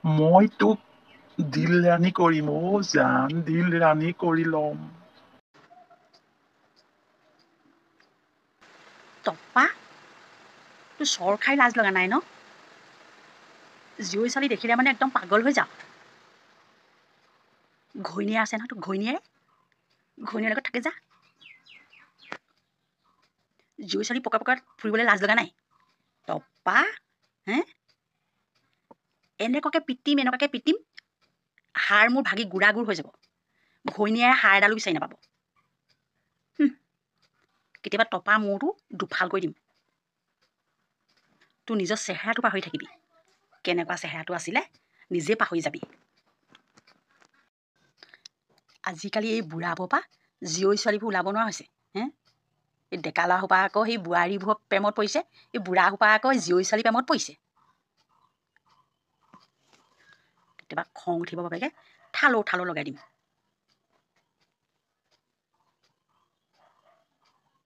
মই তোক দিল ৰাণী কৰিম অ' জান, দিল ৰাণী কৰি ল'ম। টপা, তোৰ চৰ খাই লাজ লগা নাই ন? জীয়ৰী ছোৱালী দেখিলে মানে একদম পাগল হৈ যাওঁ। ঘৈণীয়েৰ আছে নহয় তোৰ ঘৈণীয়েৰ লগত থাকে যা। জীয়ৰী ছোৱালী পকা পকাত ফুৰিবলৈ লাজ লগা নাই? টপা হে, এনেকুৱাকে পিটিম হাড় মোৰ ভাগি গুড়া গুড় হৈ যাব। ঘৈণীয়েৰে হাড় এডালো বিচাৰি নাপাব। কেতিয়াবা টপা মূৰটো দুফাল কৰি দিম। তোৰ নিজৰ চেহেৰাটো পাহৰি থাকিবি। কেনেকুৱা চেহেৰাটো আছিলে নিজে পাহৰি যাবি। আজিকালি এই বুঢ়াবোৰৰ পৰা জীয়ৰী ছোৱালীবোৰ ওলাব নোৱাৰা হৈছে। এই ডেকা ল'ৰাসোপা আকৌ সেই বোৱাৰীবোৰৰ প্ৰেমত পৰিছে, এই বুঢ়াসোপা আকৌ জীয়ৰী ছোৱালী প্ৰেমত পৰিছে। কেতিয়াবা খং উঠিব বাপেকে ঠালো লগাই দিম।